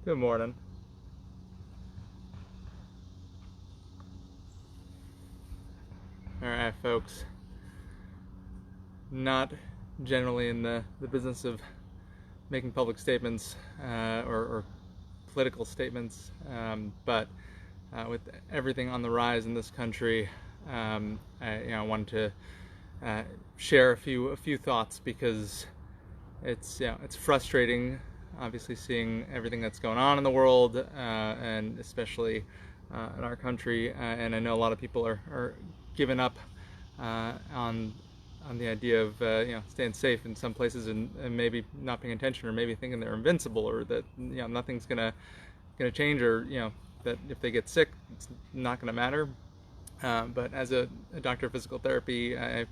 Good morning. All right, folks. Not generally in the business of making public statements or political statements, but with everything on the rise in this country, I wanted to share a few thoughts because it's frustrating, obviously seeing everything that's going on in the world and especially in our country. And I know a lot of people are giving up on the idea of staying safe in some places and maybe not paying attention or maybe thinking they're invincible or that nothing's gonna change or that if they get sick it's not gonna matter. But as a doctor of physical therapy, I've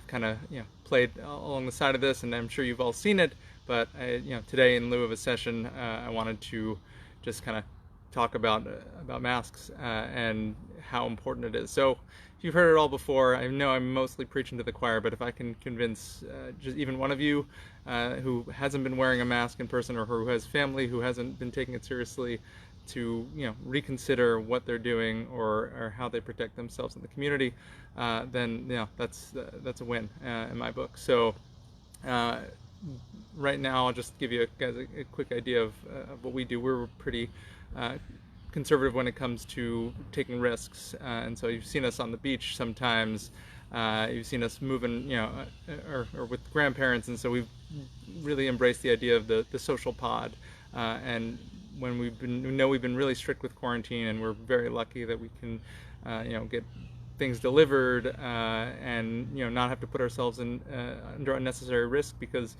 kind of played along the side of this, and I'm sure you've all seen it. But today, in lieu of a session, I wanted to just kind of talk about masks and how important it is. So, if you've heard it all before, I know I'm mostly preaching to the choir. But if I can convince just even one of you who hasn't been wearing a mask in person or who has family who hasn't been taking it seriously, to reconsider what they're doing or how they protect themselves in the community, then that's a win in my book. So right now, I'll just give you guys a quick idea of what we do. We're pretty conservative when it comes to taking risks, and so you've seen us on the beach sometimes. You've seen us moving, or with grandparents, and so we've really embraced the idea of the social pod. And when we've been really strict with quarantine, and we're very lucky that we can, get things delivered and not have to put ourselves in under unnecessary risk because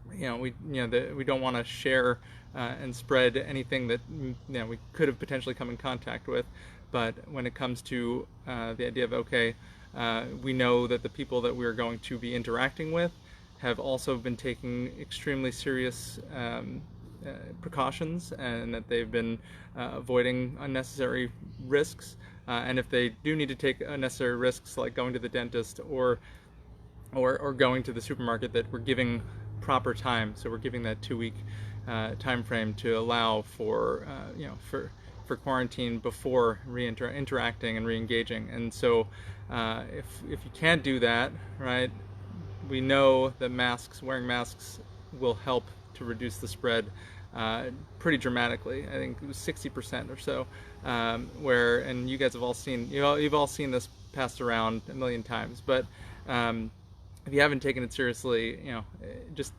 we don't want to share and spread anything that we could have potentially come in contact with. But when it comes to the idea of we know that the people that we're going to be interacting with have also been taking extremely serious precautions, and that they've been avoiding unnecessary risks. And if they do need to take unnecessary risks, like going to the dentist or going to the supermarket, that we're giving proper time. So we're giving that 2-week time frame to allow for quarantine before interacting and re-engaging. And so if you can't do that, right, we know that wearing masks will help to reduce the spread pretty dramatically. I think it was 60% or so. And you guys have all seen, you've all seen this passed around a million times. But if you haven't taken it seriously, just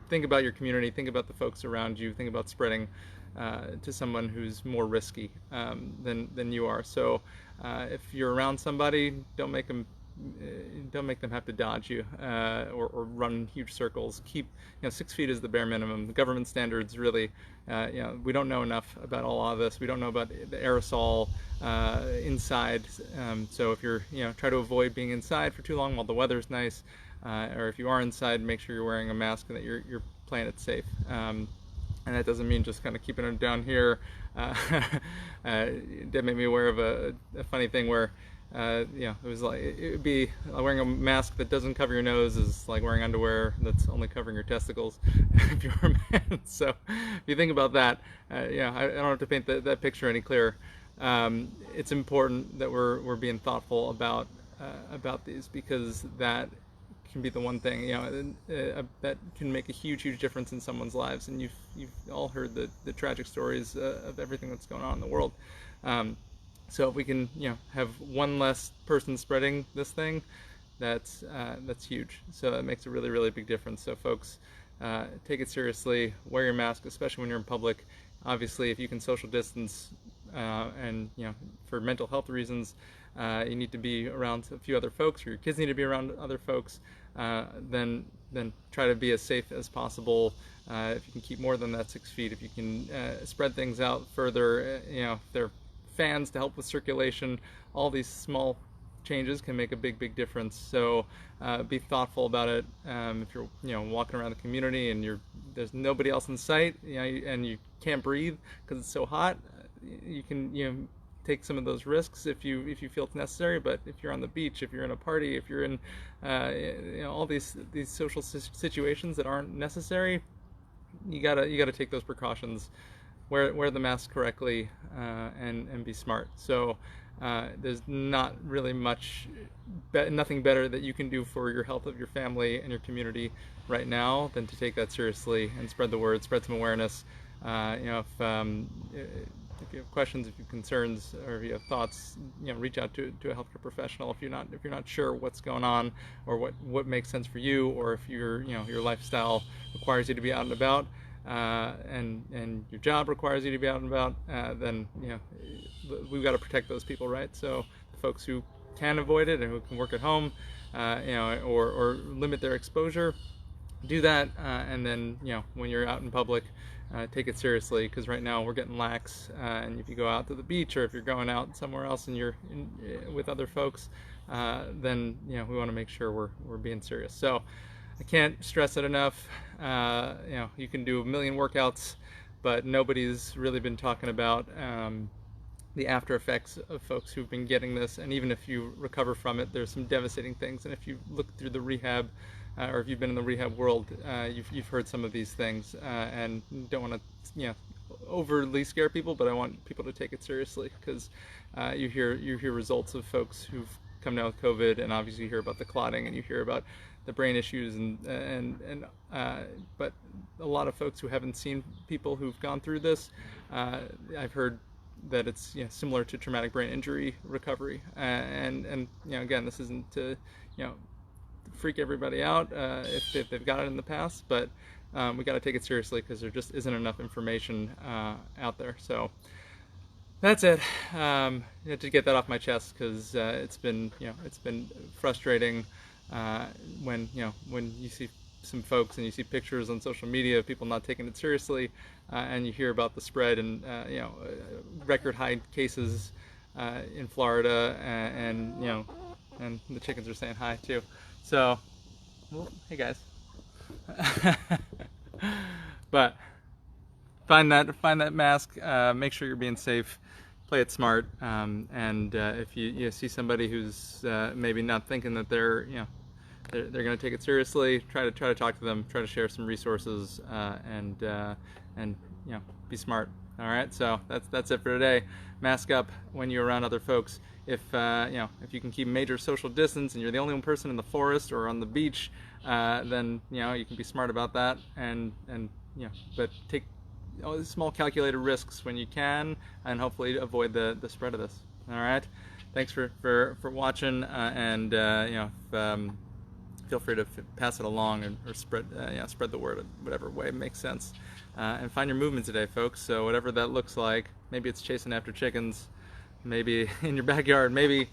think about your community, think about the folks around you, think about spreading to someone who's more risky than you are. So if you're around somebody, don't make them have to dodge you or run huge circles. Keep 6 feet is the bare minimum. The government standards really, we don't know enough about all of this. We don't know about the aerosol inside. So if you're try to avoid being inside for too long while the weather's nice, or if you are inside, make sure you're wearing a mask and that you're playing it safe. And that doesn't mean just kind of keeping it down here. That made me aware of a funny thing where it was like it would be wearing a mask that doesn't cover your nose is like wearing underwear that's only covering your testicles if you're a man. So if you think about that, I don't have to paint that picture any clearer. It's important that we're being thoughtful about these, because that can be the one thing that can make a huge difference in someone's lives. And you've all heard the tragic stories of everything that's going on in the world. So if we can have one less person spreading this thing, that's huge. So that makes a really big difference. So folks, take it seriously. Wear your mask, especially when you're in public. Obviously, if you can social distance, and for mental health reasons, you need to be around a few other folks, or your kids need to be around other folks, then try to be as safe as possible. If you can keep more than that 6 feet, if you can spread things out further, if they're fans to help with circulation, all these small changes can make a big difference. So be thoughtful about it. If you're walking around the community and there's nobody else in sight, and you can't breathe because it's so hot, you can take some of those risks if you feel it's necessary. But if you're on the beach, if you're in a party, if you're in all these social situations that aren't necessary, you gotta take those precautions, wear the mask correctly, and be smart. So there's not really nothing better that you can do for your health of your family and your community right now than to take that seriously and spread the word, spread some awareness. If you have questions, if you have concerns, or if you have thoughts, reach out to a healthcare professional. If you're not sure what's going on, or what makes sense for you, or if your lifestyle requires you to be out and about, and your job requires you to be out and about, then we've got to protect those people, right? So the folks who can avoid it and who can work at home, or limit their exposure, do that, and then when you're out in public, take it seriously, because right now we're getting lax, and if you go out to the beach, or if you're going out somewhere else and you're with other folks, then we want to make sure we're being serious. So I can't stress it enough. You can do a million workouts, but nobody's really been talking about the after effects of folks who've been getting this. And even if you recover from it, there's some devastating things. And if you look through the rehab, or if you've been in the rehab world, you've heard some of these things, and don't want to overly scare people, but I want people to take it seriously, because you hear results of folks who've come down with COVID, and obviously you hear about the clotting, and you hear about the brain issues, but a lot of folks who haven't seen people who've gone through this, I've heard that it's similar to traumatic brain injury recovery, and again, this isn't to freak everybody out if they've got it in the past, but we got to take it seriously, because there just isn't enough information out there. So that's it. To get that off my chest, because it's been frustrating when you see some folks and you see pictures on social media of people not taking it seriously, and you hear about the spread, and record high cases in Florida, and the chickens are saying hi too. So, well, hey guys. But find that mask. Make sure you're being safe. Play it smart. And if you see somebody who's maybe not thinking that they're going to take it seriously, try to talk to them. Try to share some resources, and be smart. All right. So that's it for today. Mask up when you're around other folks. If you can keep major social distance, and you're the only one person in the forest or on the beach, then you can be smart about that, but take small calculated risks when you can, and hopefully avoid the spread of this. All right, thanks for watching, and feel free to pass it along, or spread the word in whatever way makes sense, and find your movement today, folks. So whatever that looks like, maybe it's chasing after chickens, maybe in your backyard, maybe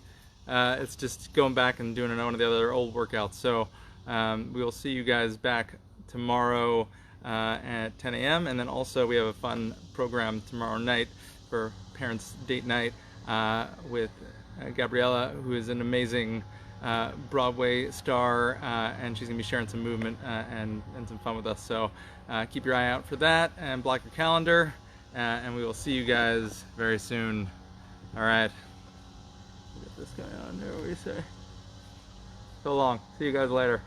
it's just going back and doing one of the other old workouts. So we will see you guys back tomorrow at 10 a.m. And then also we have a fun program tomorrow night for parents' date night with Gabriella, who is an amazing Broadway star, and she's going to be sharing some movement and some fun with us. So keep your eye out for that, and block your calendar, and we will see you guys very soon. All right. Get this guy on there. What do you say? So long. See you guys later.